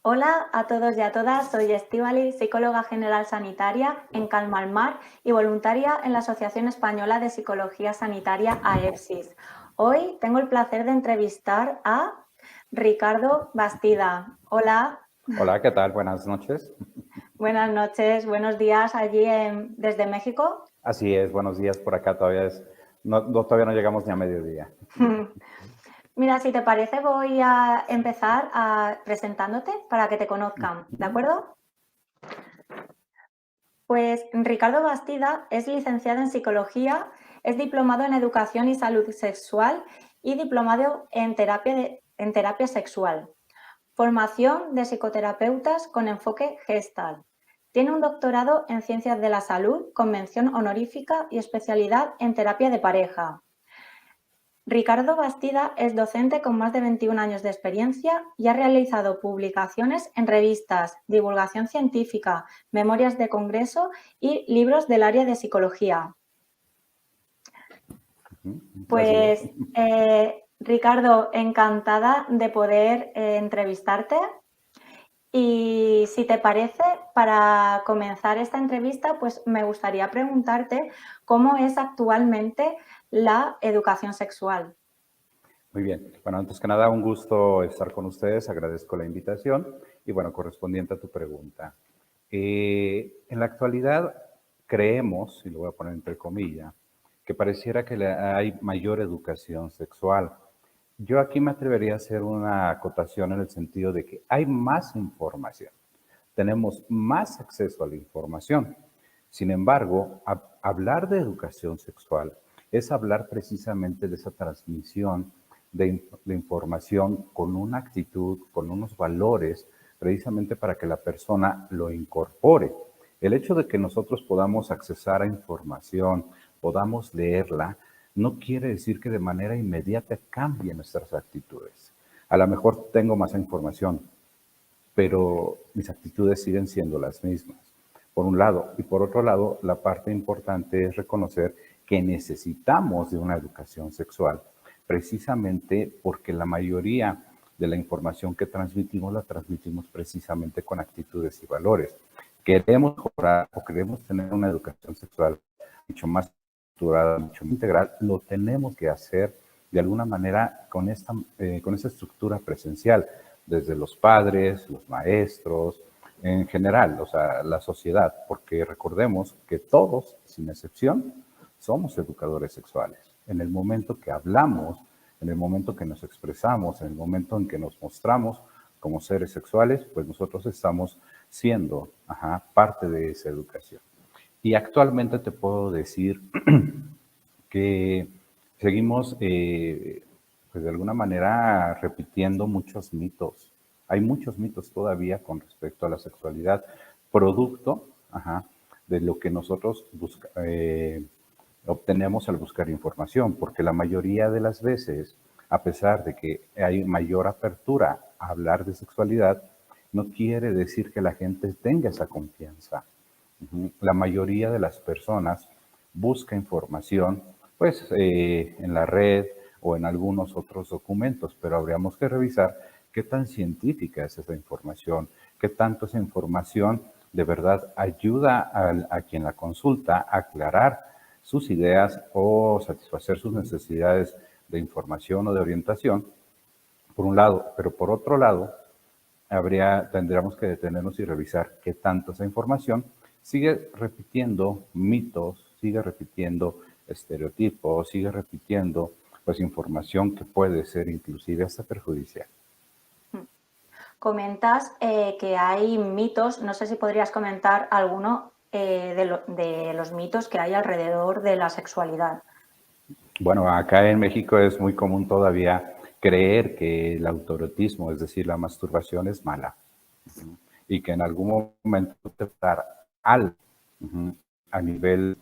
Hola a todos y a todas, soy Estíbali, psicóloga general sanitaria en Calma al Mar y voluntaria en la Asociación Española de Psicología Sanitaria AEPSIS. Hoy tengo el placer de entrevistar a Ricardo Bastida. Hola, Hola, ¿qué tal? Buenas noches. buenas noches, buenos días allí desde México. Así es, buenos días por acá. Todavía no llegamos ni a mediodía. Mira, si te parece voy a empezar presentándote para que te conozcan, ¿de acuerdo? Pues Ricardo Bastida es licenciado en Psicología, es diplomado en Educación y Salud Sexual y diplomado en terapia sexual. Formación de psicoterapeutas con enfoque Gestalt. Tiene un doctorado en Ciencias de la Salud con mención honorífica y especialidad en terapia de pareja. Ricardo Bastida es docente con más de 21 años de experiencia y ha realizado publicaciones en revistas, divulgación científica, memorias de congreso y libros del área de psicología. Así es. Pues, Ricardo, encantada de poder entrevistarte. Y si te parece, para comenzar esta entrevista, pues me gustaría preguntarte cómo es actualmente la educación sexual. Muy bien. Bueno, antes que nada, un gusto estar con ustedes. Agradezco la invitación y, bueno, correspondiente a tu pregunta. En la actualidad creemos, y lo voy a poner entre comillas, que pareciera que hay mayor educación sexual. Yo aquí me atrevería a hacer una acotación en el sentido de que hay más información. Tenemos más acceso a la información. Sin embargo, hablar de educación sexual es hablar precisamente de esa transmisión de información con una actitud, con unos valores, precisamente para que la persona lo incorpore. El hecho de que nosotros podamos accesar a información, podamos leerla, no quiere decir que de manera inmediata cambie nuestras actitudes. A lo mejor tengo más información, pero mis actitudes siguen siendo las mismas, por un lado. Y por otro lado, la parte importante es reconocer que necesitamos de una educación sexual, precisamente porque la mayoría de la información que transmitimos la transmitimos precisamente con actitudes y valores. Queremos mejorar o queremos tener una educación sexual mucho más estructurada, mucho más integral, lo tenemos que hacer de alguna manera con esta estructura presencial, desde los padres, los maestros, en general, o sea, la sociedad, porque recordemos que todos, sin excepción, somos educadores sexuales. En el momento que hablamos, en el momento que nos expresamos, en el momento en que nos mostramos como seres sexuales, pues nosotros estamos siendo parte de esa educación. Y actualmente te puedo decir que seguimos, pues de alguna manera, repitiendo muchos mitos. Hay muchos mitos todavía con respecto a la sexualidad, producto de lo que nosotros obtenemos al buscar información, porque la mayoría de las veces, a pesar de que hay mayor apertura a hablar de sexualidad, no quiere decir que la gente tenga esa confianza. La mayoría de las personas busca información, pues, en la red o en algunos otros documentos, pero habríamos que revisar qué tan científica es esa información, qué tanto esa información de verdad ayuda a quien la consulta a aclarar sus ideas o satisfacer sus necesidades de información o de orientación, por un lado, pero por otro lado, tendríamos que detenernos y revisar qué tanto esa información sigue repitiendo mitos, sigue repitiendo estereotipos, sigue repitiendo pues información que puede ser inclusive hasta perjudicial. Comentas que hay mitos, no sé si podrías comentar alguno de los mitos que hay alrededor de la sexualidad. Bueno, acá en México es muy común todavía creer que el autoerotismo, es decir, la masturbación es mala y que en algún momento te va a dar algo a nivel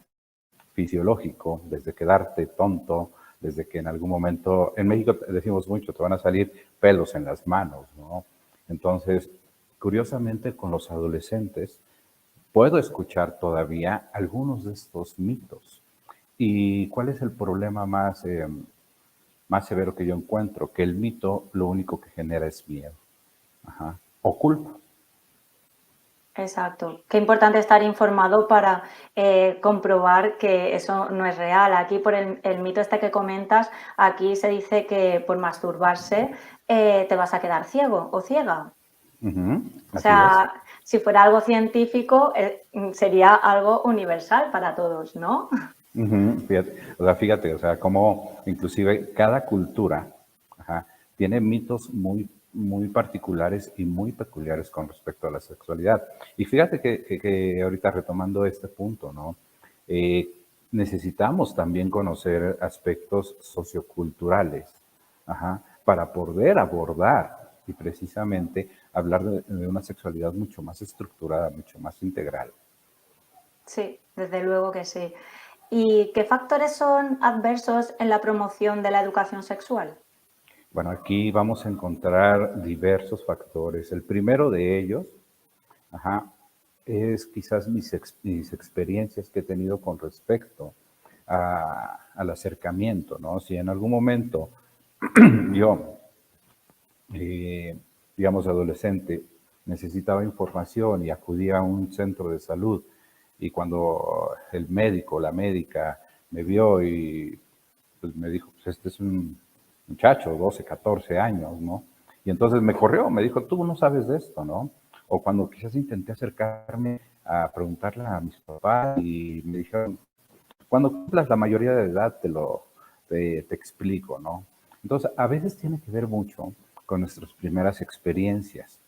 fisiológico, desde quedarte tonto, desde que en algún momento, en México decimos mucho, te van a salir pelos en las manos, ¿no? Entonces, curiosamente con los adolescentes, puedo escuchar todavía algunos de estos mitos. ¿Y cuál es el problema más severo que yo encuentro? Que el mito lo único que genera es miedo. Ajá. o culpa. Exacto. Qué importante estar informado para comprobar que eso no es real. Aquí, por el mito este que comentas, aquí se dice que por masturbarse te vas a quedar ciego o ciega. Ujú, O así es. sea, si fuera algo científico, sería algo universal para todos, ¿no? Ujú, fíjate, o sea, como inclusive cada cultura, ajá, tiene mitos muy particulares y muy peculiares con respecto a la sexualidad. Y fíjate que ahorita retomando este punto, ¿no? Eh, necesitamos también conocer aspectos socioculturales, ajá, para poder abordar y precisamente hablar de una sexualidad mucho más estructurada, mucho más integral. Sí, desde luego que sí. ¿Y qué factores son adversos en la promoción de la educación sexual? Bueno, aquí vamos a encontrar diversos factores. El primero de ellos, ajá, es quizás mis experiencias que he tenido con respecto al acercamiento, ¿no? Si en algún momento yo, eh, digamos, adolescente, necesitaba información y acudía a un centro de salud y cuando el médico, la médica, me vio y pues me dijo, pues este es un muchacho, 12, 14 años, ¿no? Y entonces me corrió, me dijo, tú no sabes de esto, ¿no? O cuando quizás intenté acercarme a preguntarle a mis papás y me dijeron, cuando cumplas la mayoría de edad te explico, ¿no? Entonces, a veces tiene que ver mucho con nuestras primeras experiencias,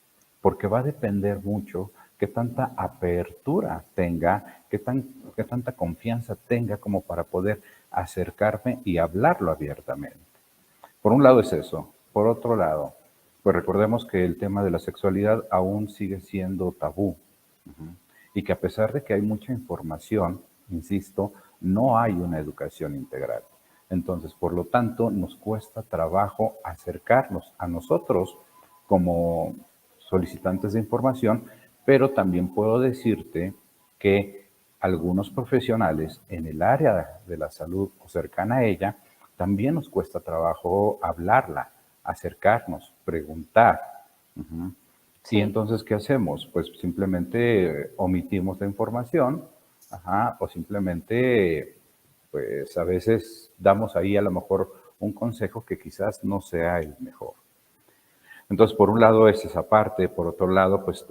porque va a depender mucho qué tanta apertura tenga, qué tanta confianza tenga como para poder acercarme y hablarlo abiertamente. Por un lado es eso. Por otro lado, pues recordemos que el tema de la sexualidad aún sigue siendo tabú. Ujú. Y que a pesar de que hay mucha información, insisto, no hay una educación integral. Entonces, por lo tanto, nos cuesta trabajo acercarnos a nosotros como solicitantes de información, pero también puedo decirte que algunos profesionales en el área de la salud o cercana a ella, también nos cuesta trabajo hablarla, acercarnos, preguntar. Ujú. Y Sí, entonces, ¿qué hacemos? Pues simplemente omitimos la información, ajá, o simplemente, pues a veces damos ahí a lo mejor un consejo que quizás no sea el mejor. Entonces, por un lado es esa parte, por otro lado, pues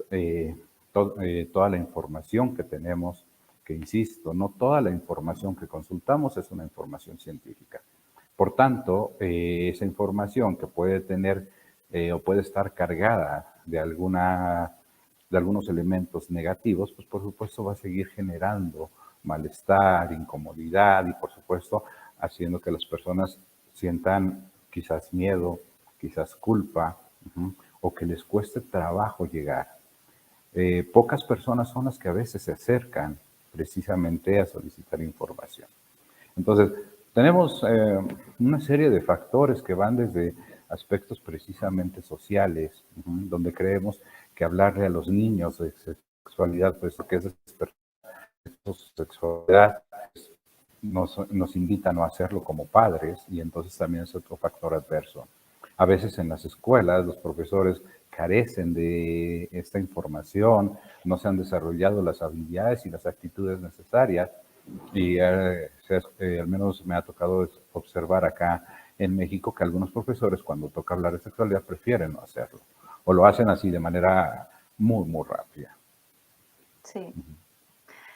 toda la información que tenemos, que insisto, no toda la información que consultamos es una información científica. Por tanto, esa información que puede tener o puede estar cargada de algunos elementos negativos, pues por supuesto va a seguir generando malestar, incomodidad y por supuesto haciendo que las personas sientan quizás miedo, quizás culpa, o que les cueste trabajo llegar. Pocas personas son las que a veces se acercan precisamente a solicitar información. Entonces, tenemos una serie de factores que van desde aspectos precisamente sociales, donde creemos que hablarle a los niños de sexualidad, pues que es despertar su sexualidad, nos invita a no hacerlo como padres y entonces también es otro factor adverso. A veces en las escuelas los profesores carecen de esta información, no se han desarrollado las habilidades y las actitudes necesarias y al menos me ha tocado observar acá en México que algunos profesores cuando toca hablar de sexualidad prefieren no hacerlo o lo hacen así de manera muy rápida. sí,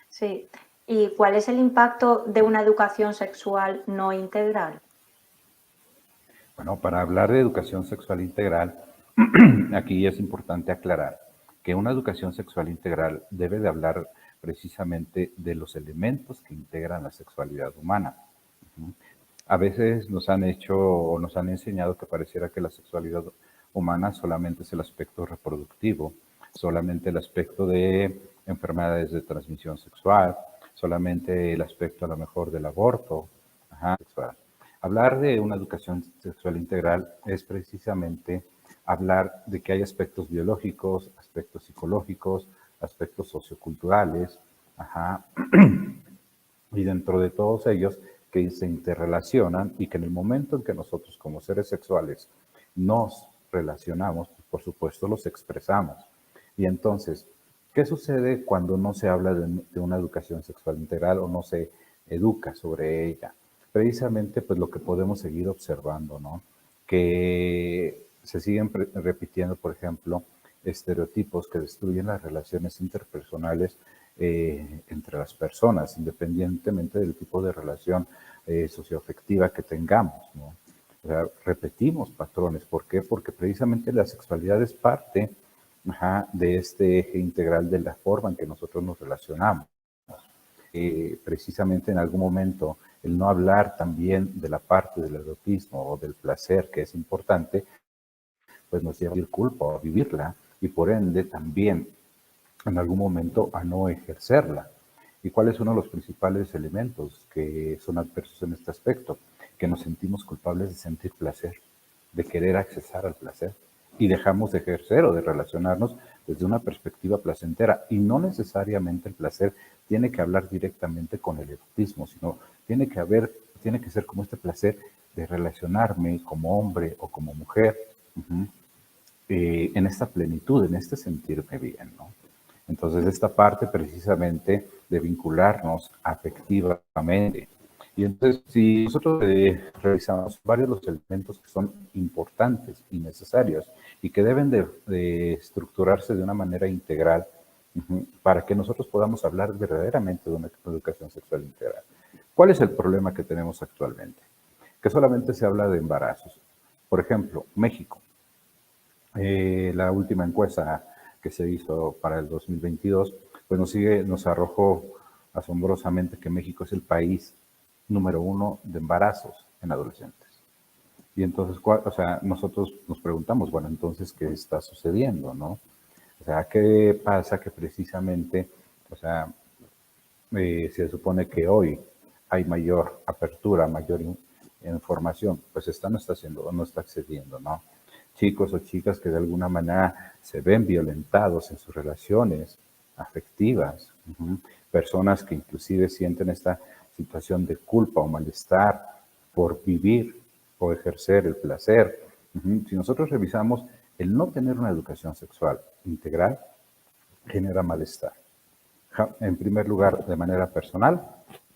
sí. ¿Y cuál es el impacto de una educación sexual no integral? Bueno, para hablar de educación sexual integral, aquí es importante aclarar que una educación sexual integral debe de hablar precisamente de los elementos que integran la sexualidad humana. A veces nos han hecho o nos han enseñado que pareciera que la sexualidad humana solamente es el aspecto reproductivo, solamente el aspecto de enfermedades de transmisión sexual, solamente el aspecto a lo mejor del aborto, sexual. Hablar de una educación sexual integral es precisamente hablar de que hay aspectos biológicos, aspectos psicológicos, aspectos socioculturales, ajá, y dentro de todos ellos que se interrelacionan y que en el momento en que nosotros como seres sexuales nos relacionamos, por supuesto los expresamos. Y entonces, ¿qué sucede cuando no se habla de una educación sexual integral o no se educa sobre ella? Precisamente, pues lo que podemos seguir observando, ¿no? Que se siguen repitiendo, por ejemplo, estereotipos que destruyen las relaciones interpersonales entre las personas, independientemente del tipo de relación socioafectiva que tengamos, ¿no? O sea, repetimos patrones. ¿Por qué? Porque precisamente la sexualidad es parte de este eje integral de la forma en que nosotros nos relacionamos. Precisamente en algún momento el no hablar también de la parte del erotismo o del placer, que es importante, pues nos lleva a vivir culpa o a vivirla y por ende también en algún momento a no ejercerla. ¿Y cuál es uno de los principales elementos que son adversos en este aspecto? Que nos sentimos culpables de sentir placer, de querer accesar al placer y dejamos de ejercer o de relacionarnos desde una perspectiva placentera. Y no necesariamente el placer tiene que hablar directamente con el erotismo, sino tiene que ser como este placer de relacionarme como hombre o como mujer, en esta plenitud, en este sentirme bien, ¿no? Entonces, esta parte precisamente de vincularnos afectivamente. Y entonces, si nosotros revisamos varios de los elementos que son importantes y necesarios y que deben de estructurarse de una manera integral para que nosotros podamos hablar verdaderamente de una educación sexual integral. ¿Cuál es el problema que tenemos actualmente? Que solamente se habla de embarazos. Por ejemplo, México. La última encuesta que se hizo para el 2022, pues nos arrojó asombrosamente que México es el país número 1 de embarazos en adolescentes. Y entonces, o sea, nosotros nos preguntamos, bueno, entonces, ¿qué está sucediendo, no? O sea, ¿qué pasa que precisamente, o sea, se supone que hoy hay mayor apertura, mayor información, pues esta no está haciendo, no está accediendo, ¿no? Chicos o chicas que de alguna manera se ven violentados en sus relaciones afectivas, personas que inclusive sienten esta situación de culpa o malestar por vivir o ejercer el placer. Si nosotros revisamos, el no tener una educación sexual integral genera malestar. En primer lugar, de manera personal.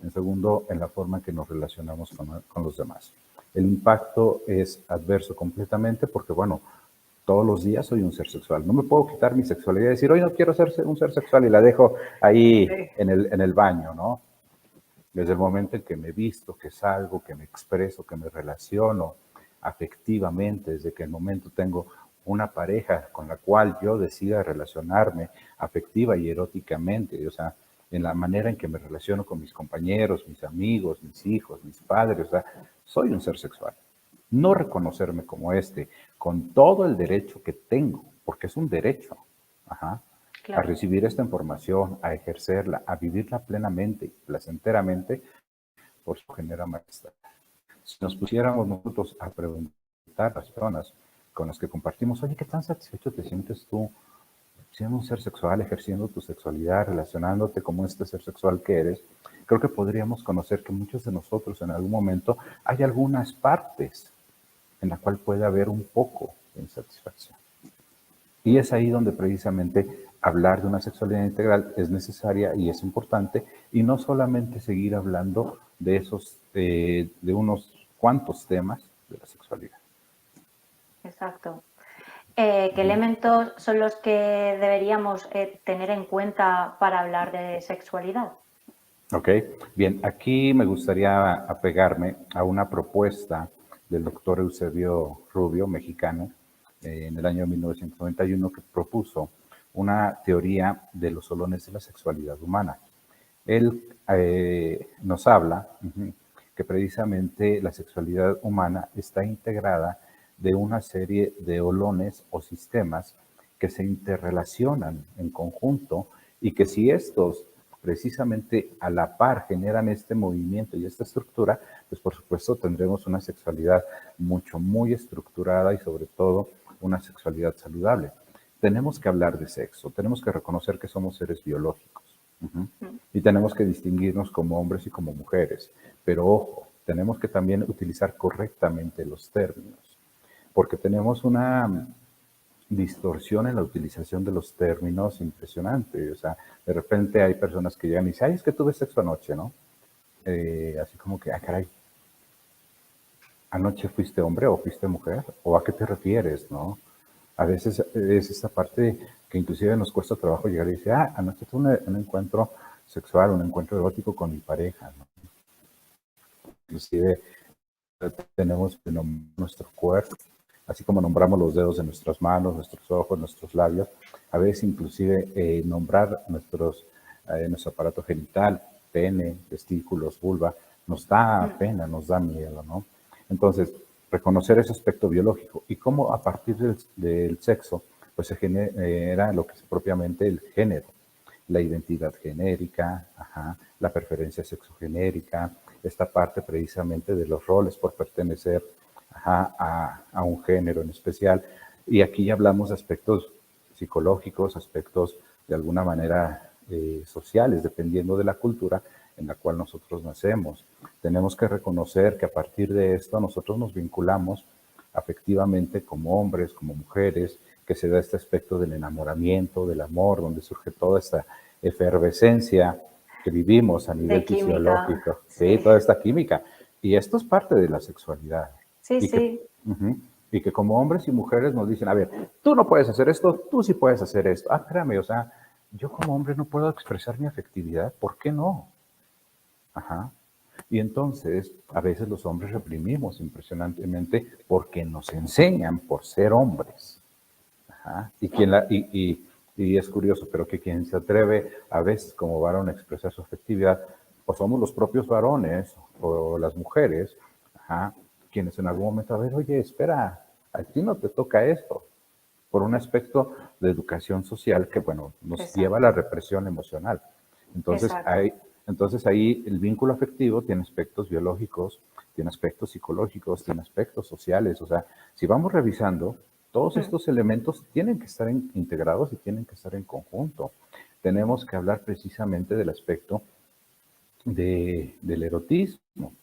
En segundo, en la forma en que nos relacionamos con los demás. El impacto es adverso completamente porque, bueno, todos los días soy un ser sexual. No me puedo quitar mi sexualidad y decir, hoy no quiero ser un ser sexual y la dejo ahí en el baño, ¿no? Desde el momento en que me visto, que salgo, que me expreso, que me relaciono afectivamente, desde que el momento tengo una pareja con la cual yo decida relacionarme afectiva y eróticamente, o sea, en la manera en que me relaciono con mis compañeros, mis amigos, mis hijos, mis padres, o sea, soy un ser sexual. No reconocerme como con todo el derecho que tengo, porque es un derecho, a recibir esta información, a ejercerla, a vivirla plenamente y placenteramente, por eso genera malestar. Si nos pusiéramos nosotros a preguntar a las personas con las que compartimos, oye, ¿qué tan satisfecho te sientes tú siendo un ser sexual, ejerciendo tu sexualidad, relacionándote como este ser sexual que eres? Creo que podríamos conocer que muchos de nosotros en algún momento hay algunas partes en la cual puede haber un poco de insatisfacción. Y es ahí donde precisamente hablar de una sexualidad integral es necesaria y es importante, y no solamente seguir hablando de esos, de unos cuantos temas de la sexualidad. Exacto. ¿Qué elementos son los que deberíamos tener en cuenta para hablar de sexualidad? Ok, bien, aquí me gustaría apegarme a una propuesta del doctor Eusebio Rubio, mexicano, en el año 1991, que propuso una teoría de los solones de la sexualidad humana. Él nos habla que precisamente la sexualidad humana está integrada de una serie de holones o sistemas que se interrelacionan en conjunto y que si estos precisamente a la par generan este movimiento y esta estructura, pues por supuesto tendremos una sexualidad muy estructurada y sobre todo una sexualidad saludable. Tenemos que hablar de sexo, tenemos que reconocer que somos seres biológicos. Y tenemos que distinguirnos como hombres y como mujeres. Pero ojo, tenemos que también utilizar correctamente los términos, porque tenemos una distorsión en la utilización de los términos impresionante. O sea, de repente hay personas que llegan y dicen, ay, es que tuve sexo anoche, ¿no? Así como que, ah, caray, ¿anoche fuiste hombre o fuiste mujer? ¿O a qué te refieres, no? A veces es esta parte que inclusive nos cuesta trabajo llegar y decir, ah, anoche tuve un encuentro sexual, un encuentro erótico con mi pareja, ¿no? Inclusive tenemos que nombrar nuestro cuerpo, así como nombramos los dedos de nuestras manos, nuestros ojos, nuestros labios, a veces inclusive nombrar nuestro aparato genital, pene, testículos, vulva, nos da pena, nos da miedo, ¿no? Entonces, reconocer ese aspecto biológico y cómo a partir del sexo, pues se genera lo que es propiamente el género, la identidad genérica, ajá, la preferencia sexogenérica, esta parte precisamente de los roles por pertenecer ajá, a un género en especial. Y aquí ya hablamos de aspectos psicológicos, aspectos de alguna manera sociales, dependiendo de la cultura en la cual nosotros nacemos. Tenemos que reconocer que a partir de esto nosotros nos vinculamos afectivamente como hombres, como mujeres, que se da este aspecto del enamoramiento, del amor, donde surge toda esta efervescencia que vivimos a nivel De química, fisiológico, ¿sí? sí. Toda esta química. Y esto es parte de la sexualidad. Sí, Y que, sí, y que como hombres y mujeres nos dicen, a ver, tú no puedes hacer esto, tú sí puedes hacer esto. Ah, espérame, o sea, yo como hombre no puedo expresar mi afectividad, ¿por qué no? Ajá. Y entonces, a veces los hombres reprimimos impresionantemente porque nos enseñan por ser hombres. Ajá. Y es curioso, pero que quien se atreve a veces como varón a expresar su afectividad, o somos los propios varones o las mujeres, ajá, quienes en algún momento, a ver, oye, espera, a ti no te toca esto, por un aspecto de educación social que, bueno, nos lleva a la exacto, represión emocional. Entonces, exacto. entonces ahí el vínculo afectivo tiene aspectos biológicos, tiene aspectos psicológicos, tiene aspectos sociales. O sea, si vamos revisando, todos Mm, estos elementos tienen que estar integrados y tienen que estar en conjunto. Tenemos que hablar precisamente del aspecto del erotismo.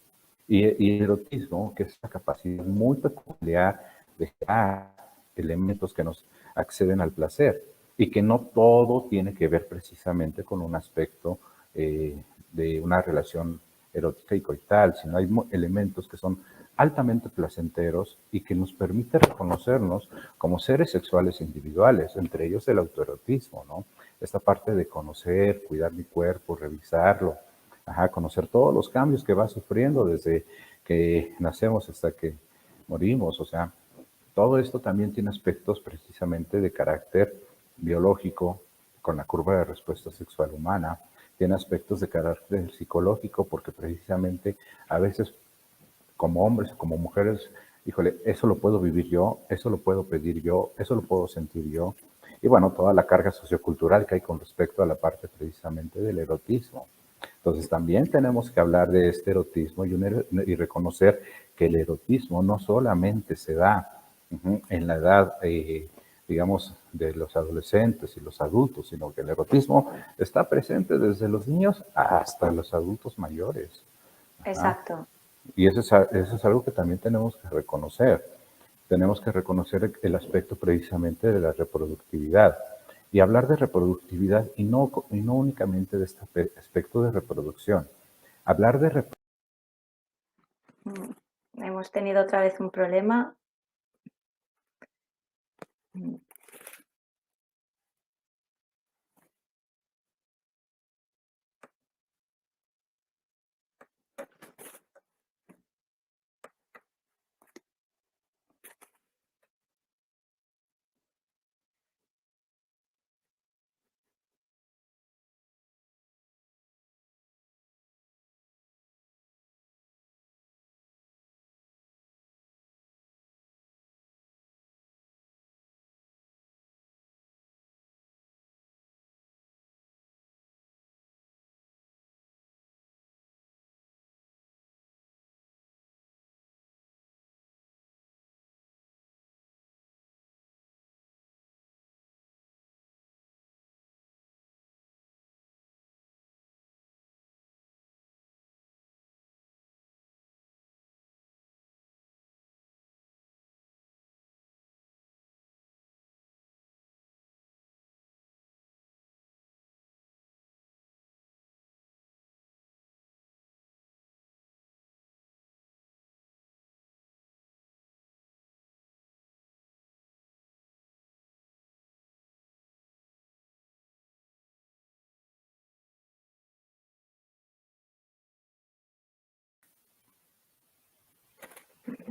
Y el erotismo, que es la capacidad muy peculiar de crear elementos que nos acceden al placer y que no todo tiene que ver precisamente con un aspecto de una relación erótica y coital, sino hay elementos que son altamente placenteros y que nos permite reconocernos como seres sexuales individuales, entre ellos el autoerotismo, ¿no? Esta parte de conocer, cuidar mi cuerpo, revisarlo, ajá, conocer todos los cambios que va sufriendo desde que nacemos hasta que morimos. O sea, todo esto también tiene aspectos precisamente de carácter biológico, con la curva de respuesta sexual humana, tiene aspectos de carácter psicológico, porque precisamente a veces como hombres o como mujeres, híjole, eso lo puedo vivir yo, eso lo puedo pedir yo, eso lo puedo sentir yo. Y bueno, toda la carga sociocultural que hay con respecto a la parte precisamente del erotismo. Entonces también tenemos que hablar de este erotismo y reconocer que el erotismo no solamente se da en la edad, digamos, de los adolescentes y los adultos, sino que el erotismo está presente desde los niños hasta los adultos mayores. Ajá. exacto. Y eso es algo que también tenemos que reconocer. Tenemos que reconocer el aspecto precisamente de la reproductividad. Y hablar de reproductividad y no únicamente de este aspecto de reproducción. Hablar de Mm, hemos tenido otra vez un problema. Mm.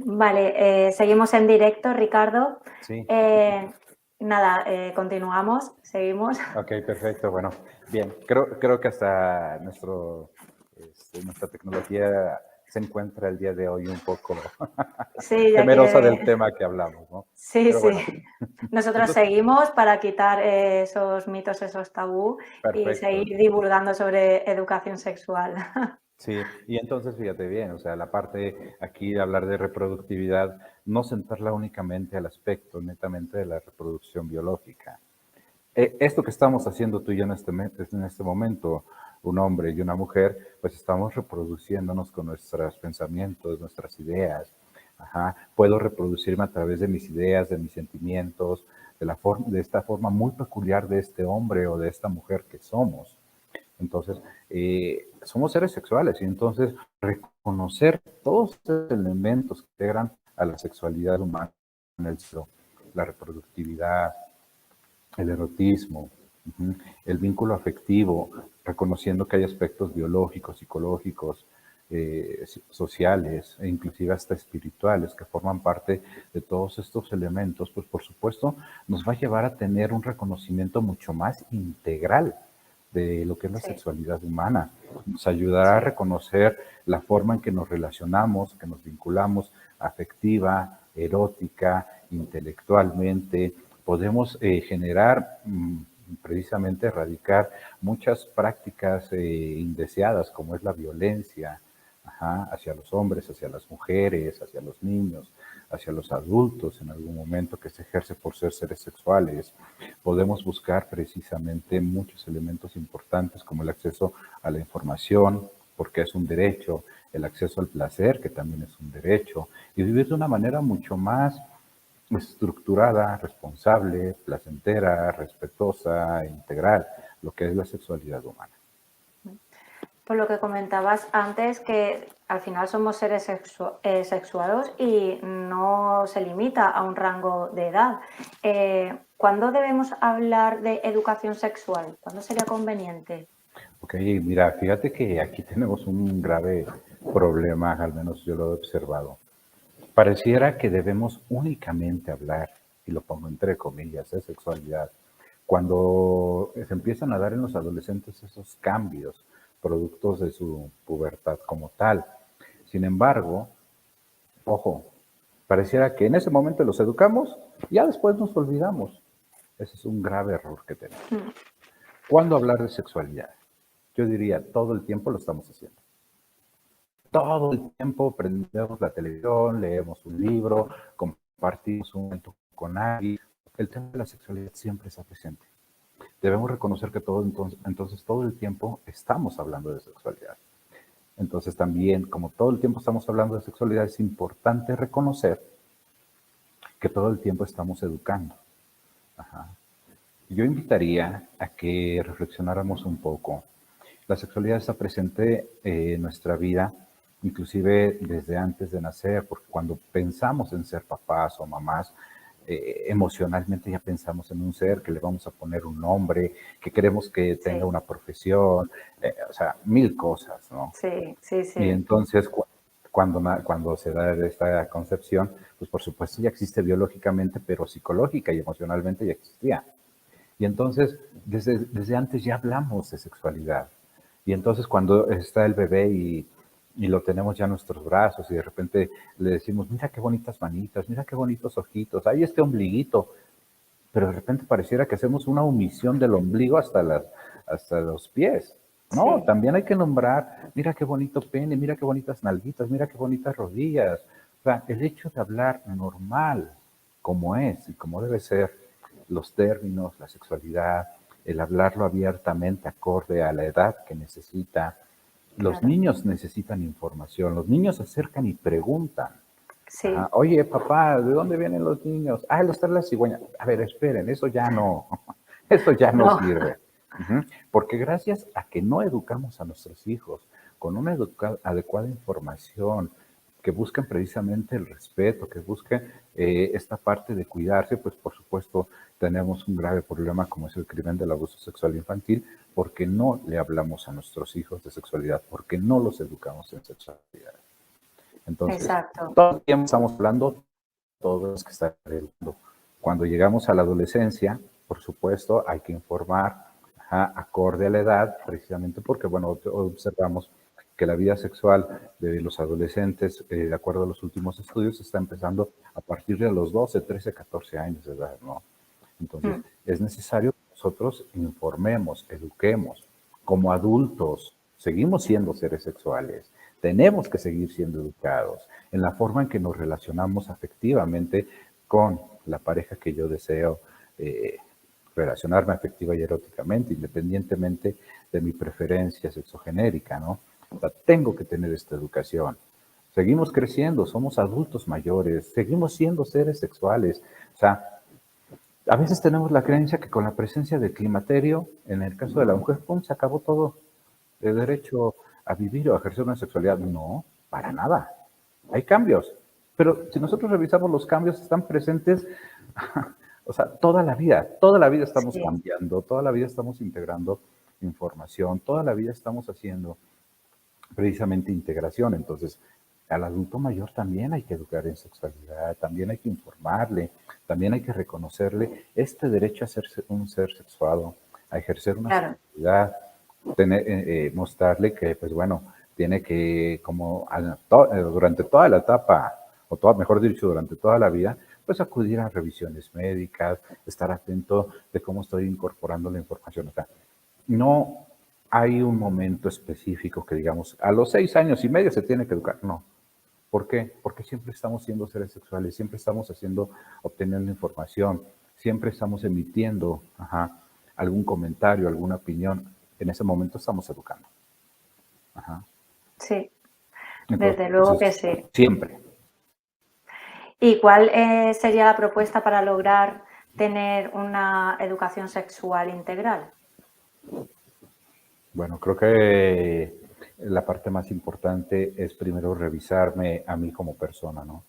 Vale, seguimos en directo, Ricardo. Sí, Nada, continuamos, seguimos. ok, perfecto. Bueno, bien, creo que hasta nuestra tecnología se encuentra el día de hoy un poco Sí, ya temerosa del que... tema que hablamos, ¿no? Sí, Pero sí. bueno, Nosotros entonces, seguimos para quitar esos mitos, esos tabú y perfecto. seguir divulgando sobre educación sexual. Sí, y entonces fíjate bien, o sea, la parte aquí de hablar de reproductividad, no centrarla únicamente al aspecto netamente de la reproducción biológica. Esto que estamos haciendo tú y yo en este momento, un hombre y una mujer, pues estamos reproduciéndonos con nuestros pensamientos, nuestras ideas. Ajá. Puedo reproducirme a través de mis ideas, de mis sentimientos, de esta forma muy peculiar de este hombre o de esta mujer que somos. Entonces, somos seres sexuales y entonces reconocer todos estos elementos que integran a la sexualidad humana, el sexo, la reproductividad, el erotismo, el vínculo afectivo, reconociendo que hay aspectos biológicos, psicológicos, sociales e inclusive hasta espirituales que forman parte de todos estos elementos, pues por supuesto nos va a llevar a tener un reconocimiento mucho más integral de lo que es la Sí, sexualidad humana. Nos ayudará a sí, reconocer la forma en que nos relacionamos, que nos vinculamos afectiva, erótica, intelectualmente. Podemos generar, precisamente erradicar muchas prácticas indeseadas, como es la violencia, hacia los hombres, hacia las mujeres, hacia los niños, hacia los adultos en algún momento que se ejerce por ser seres sexuales. Podemos buscar precisamente muchos elementos importantes como el acceso a la información, porque es un derecho, el acceso al placer, que también es un derecho, y vivir de una manera mucho más estructurada, responsable, placentera, respetuosa, integral, lo que es la sexualidad humana. por lo que comentabas antes, que al final somos seres sexuados y no se limita a un rango de edad. ¿Cuándo debemos hablar de educación sexual? ¿Cuándo sería conveniente? Ok, mira, fíjate que aquí tenemos un grave problema, al menos yo lo he observado. Pareciera que debemos únicamente hablar, y lo pongo entre comillas, de sexualidad, cuando se empiezan a dar en los adolescentes esos cambios, productos de su pubertad como tal. Sin embargo, ojo, pareciera que en ese momento los educamos y ya después nos olvidamos. Ese es un grave error que tenemos. Mm, ¿Cuándo hablar de sexualidad? Yo diría, todo el tiempo lo estamos haciendo. Todo el tiempo prendemos la televisión, leemos un libro, compartimos un momento con alguien. El tema de la sexualidad siempre está presente. Debemos reconocer que entonces todo el tiempo estamos hablando de sexualidad. Entonces también, como todo el tiempo estamos hablando de sexualidad, es importante reconocer que todo el tiempo estamos educando. Ajá. Yo invitaría a que reflexionáramos un poco. La sexualidad está presente en nuestra vida, inclusive desde antes de nacer, porque cuando pensamos en ser papás o mamás, emocionalmente ya pensamos en un ser que le vamos a poner un nombre, que queremos que tenga sí, una profesión, o sea, mil cosas, ¿no? sí, sí, Y sí. entonces cuando se da esta concepción, pues por supuesto ya existe biológicamente, pero psicológica y emocionalmente ya existía. Y entonces, desde antes ya hablamos de sexualidad. Y entonces cuando está el bebé y lo tenemos ya en nuestros brazos y de repente le decimos, mira qué bonitas manitas, mira qué bonitos ojitos, ahí este ombliguito, pero de repente pareciera que hacemos una omisión del ombligo hasta los pies. No, Sí, también hay que nombrar, mira qué bonito pene, mira qué bonitas nalguitas, mira qué bonitas rodillas. O sea, el hecho de hablar normal, como es y como debe ser, los términos, la sexualidad, el hablarlo abiertamente acorde a la edad que necesita. Los claro. niños necesitan información, los niños se acercan y preguntan. Ajá. Sí, Oye, papá, ¿de dónde vienen los niños? Ah, los trae la cigüeña. A ver, esperen, eso ya no, eso ya no no, sirve. Porque gracias a que no educamos a nuestros hijos con una adecuada información, que busquen precisamente el respeto, que busquen esta parte de cuidarse, pues por supuesto tenemos un grave problema como es el crimen del abuso sexual infantil, porque no le hablamos a nuestros hijos de sexualidad, porque no los educamos en sexualidad. Entonces, exacto. todo el tiempo estamos hablando, todos los que están hablando. Cuando llegamos a la adolescencia, por supuesto, hay que informar acorde a la edad, precisamente porque, bueno, observamos que la vida sexual de los adolescentes, de acuerdo a los últimos estudios, está empezando a partir de los 12, 13, 14 años de edad, ¿no? Entonces, es necesario que nosotros informemos, eduquemos. Como adultos, seguimos siendo seres sexuales. Tenemos que seguir siendo educados en la forma en que nos relacionamos afectivamente con la pareja que yo deseo relacionarme afectiva y eróticamente, independientemente de mi preferencia sexogenérica, ¿no? O sea, tengo que tener esta educación. Seguimos creciendo, somos adultos mayores, seguimos siendo seres sexuales. O sea, a veces tenemos la creencia que con la presencia del climaterio, en el caso de la mujer, ¡pum!, se acabó todo. El derecho a vivir o a ejercer una sexualidad. No, para nada. Hay cambios. Pero si nosotros revisamos los cambios, están presentes, o sea, toda la vida estamos cambiando, toda la vida estamos integrando información, toda la vida estamos haciendo precisamente integración. Entonces, al adulto mayor también hay que educar en sexualidad, también hay que informarle, también hay que reconocerle este derecho a ser un ser sexuado, a ejercer una sexualidad, mostrarle que, pues bueno, tiene que, como durante toda la etapa, mejor dicho, durante toda la vida, pues acudir a revisiones médicas, estar atento de cómo estoy incorporando la información. O sea, no hay un momento específico que digamos, a los 6 años y medio se tiene que educar. No. ¿Por qué? Porque siempre estamos siendo seres sexuales, siempre estamos obteniendo información, siempre estamos emitiendo algún comentario, alguna opinión. En ese momento estamos educando. Sí, Entonces, desde luego que sí. Siempre. ¿Y cuál sería la propuesta para lograr tener una educación sexual integral? Bueno, creo que la parte más importante es primero revisarme a mí como persona, ¿no?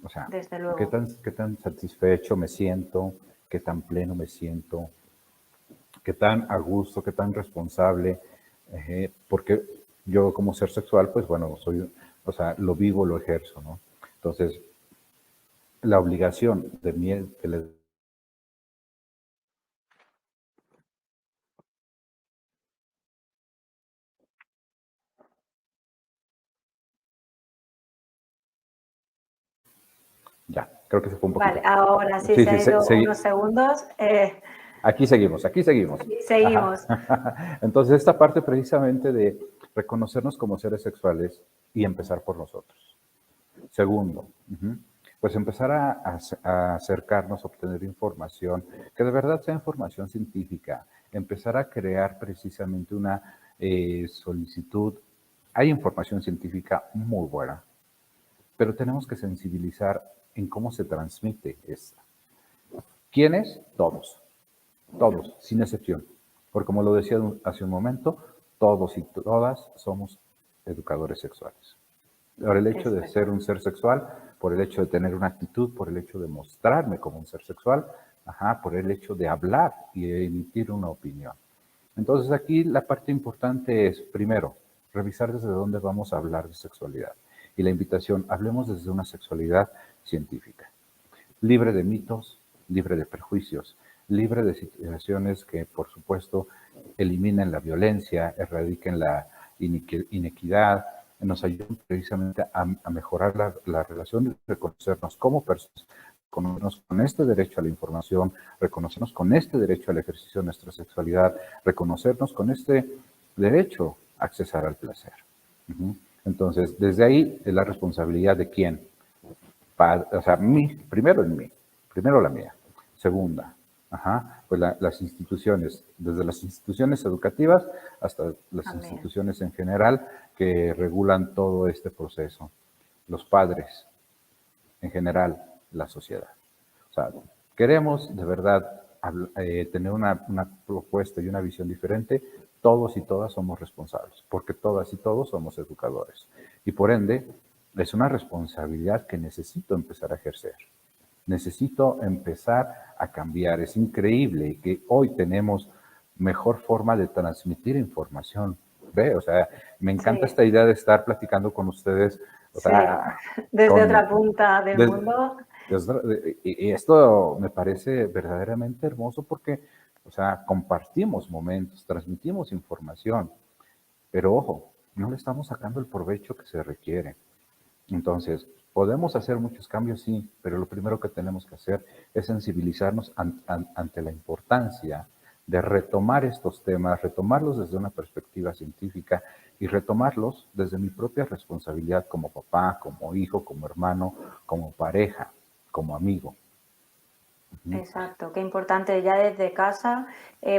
O sea, desde luego. ¿Qué tan satisfecho me siento? ¿Qué tan pleno me siento? ¿Qué tan a gusto? ¿Qué tan responsable? Porque yo como ser sexual, pues bueno, lo vivo, lo ejerzo, ¿no? Entonces, la obligación de mí, ya, creo que se fue un poquito. Vale, ahora sí, se ha ido unos segundos. Aquí seguimos. Seguimos. Entonces, esta parte precisamente de reconocernos como seres sexuales y empezar por nosotros. Segundo, pues empezar a acercarnos, a obtener información, que de verdad sea información científica, empezar a crear precisamente una solicitud. Hay información científica muy buena, pero tenemos que sensibilizar en cómo se transmite esta. ¿Quiénes? Todos, sin excepción. Porque como lo decía hace un momento, todos y todas somos educadores sexuales. Por el hecho de ser un ser sexual, por el hecho de tener una actitud, por el hecho de mostrarme como un ser sexual, por el hecho de hablar y de emitir una opinión. Entonces aquí la parte importante es, primero, revisar desde dónde vamos a hablar de sexualidad. Y la invitación, hablemos desde una sexualidad científica, libre de mitos, libre de prejuicios, libre de situaciones que, por supuesto, eliminen la violencia, erradiquen la inequidad, nos ayuden precisamente a mejorar la relación, reconocernos como personas, reconocernos con este derecho a la información, reconocernos con este derecho al ejercicio de nuestra sexualidad, reconocernos con este derecho a accesar al placer. Entonces, desde ahí es la responsabilidad de quién. Primero la mía. Segunda, pues las instituciones, desde las instituciones educativas hasta las instituciones en general que regulan todo este proceso. Los padres, en general, la sociedad. O sea, queremos de verdad tener una propuesta y una visión diferente. Todos y todas somos responsables, porque todas y todos somos educadores. Y por ende, es una responsabilidad que necesito empezar a ejercer. Necesito empezar a cambiar. Es increíble que hoy tenemos mejor forma de transmitir información. ¿Ve? O sea, me encanta esta idea de estar platicando con ustedes O Sí, sea, desde con, otra punta del des- mundo. y esto me parece verdaderamente hermoso porque, o sea, compartimos momentos, transmitimos información, pero ojo, no le estamos sacando el provecho que se requiere. Entonces, podemos hacer muchos cambios, sí, pero lo primero que tenemos que hacer es sensibilizarnos ante la importancia de retomar estos temas, retomarlos desde una perspectiva científica y retomarlos desde mi propia responsabilidad como papá, como hijo, como hermano, como pareja, como amigo. Ujú. Exacto, qué importante ya desde casa,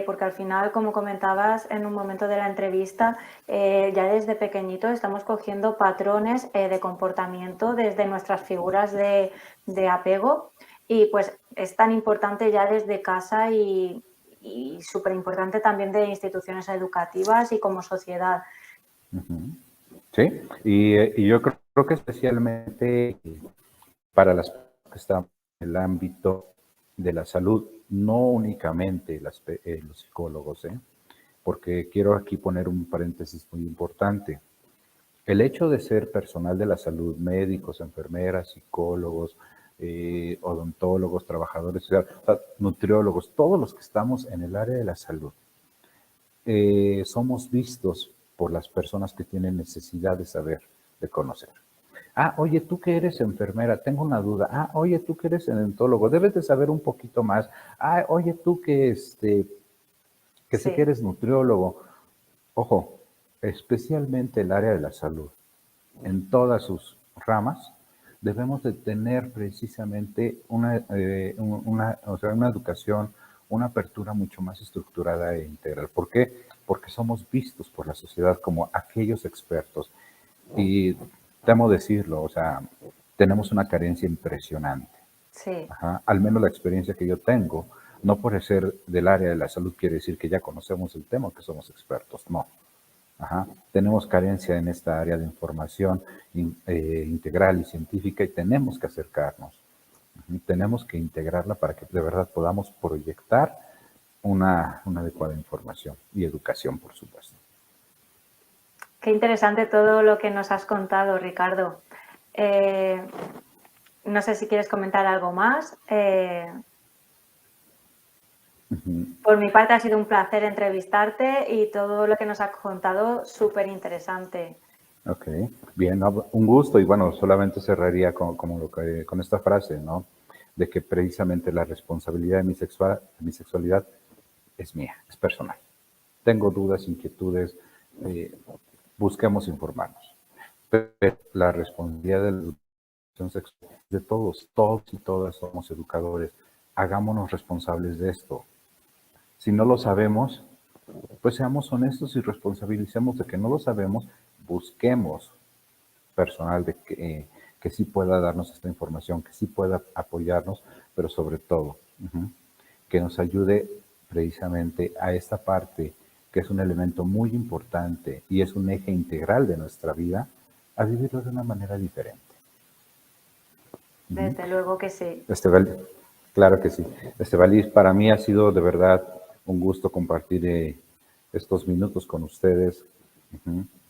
porque al final, como comentabas en un momento de la entrevista, ya desde pequeñito estamos cogiendo patrones de comportamiento desde nuestras figuras de apego y pues es tan importante ya desde casa y súper importante también de instituciones educativas y como sociedad. Ujú. Sí, y yo creo que especialmente para las personas que están en el ámbito de la salud, no únicamente los psicólogos, porque quiero aquí poner un paréntesis muy importante. El hecho de ser personal de la salud, médicos, enfermeras, psicólogos, odontólogos, trabajadores sociales, o sea, nutriólogos, todos los que estamos en el área de la salud, somos vistos por las personas que tienen necesidad de saber, de conocer. Ah, oye, tú que eres enfermera, tengo una duda. Ah, oye, tú que eres odontólogo, debes de saber un poquito más. Ah, oye, tú que sé que Sí, eres nutriólogo. Ojo, especialmente el área de la salud, en todas sus ramas, debemos de tener precisamente o sea, una educación, una apertura mucho más estructurada e integral. ¿Por qué? Porque somos vistos por la sociedad como aquellos expertos. Y temo decirlo, o sea, tenemos una carencia impresionante. sí. Ajá. Al menos la experiencia que yo tengo, no por ser del área de la salud quiere decir que ya conocemos el tema, que somos expertos, no. Ajá. Tenemos carencia en esta área de información integral y científica y tenemos que acercarnos. Tenemos que integrarla para que de verdad podamos proyectar una adecuada información y educación, por supuesto. Qué interesante todo lo que nos has contado, Ricardo. Eh, no sé si quieres comentar algo más. Por mi parte ha sido un placer entrevistarte y todo lo que nos has contado súper interesante. Ok, bien, no, un gusto y bueno, solamente cerraría con esta frase, ¿no? De que precisamente la responsabilidad de mi sexualidad es mía, es personal. Tengo dudas, inquietudes, eh, busquemos informarnos. Pero la responsabilidad de la educación sexual es de todos, todos y todas somos educadores. Hagámonos responsables de esto. Si no lo sabemos, pues seamos honestos y responsabilicemos de que no lo sabemos, busquemos personal que sí pueda darnos esta información, que sí pueda apoyarnos, pero sobre todo, que nos ayude precisamente a esta parte que es un elemento muy importante y es un eje integral de nuestra vida, a vivirlo de una manera diferente. Ujú. Desde luego que sí. Esteval, claro que sí. Estevalis, para mí ha sido de verdad un gusto compartir estos minutos con ustedes,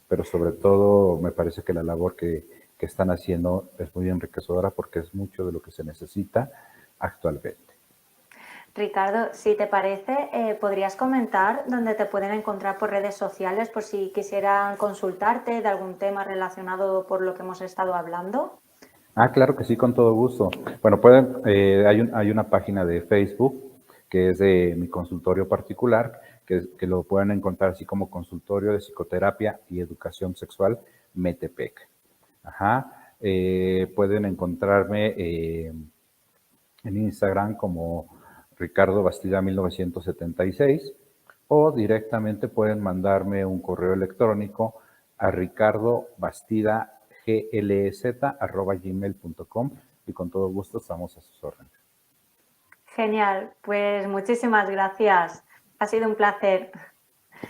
pero sobre todo me parece que la labor que están haciendo es muy enriquecedora porque es mucho de lo que se necesita actualmente. Ricardo, si te parece, ¿podrías comentar dónde te pueden encontrar por redes sociales por si quisieran consultarte de algún tema relacionado por lo que hemos estado hablando? Ah, claro que sí, con todo gusto. Bueno, hay una página de Facebook que es de mi consultorio particular, que lo pueden encontrar así como Consultorio de Psicoterapia y Educación Sexual Metepec. Ajá. Pueden encontrarme en Instagram como Ricardo Bastida 1976 o directamente pueden mandarme un correo electrónico a ricardobastida.glez@gmail.com y con todo gusto estamos a sus órdenes. Genial, pues muchísimas gracias. Ha sido un placer.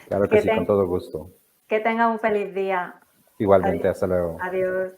Claro que Que, sí, con ten- todo gusto. que tenga un feliz día. Igualmente, hasta luego. Adiós.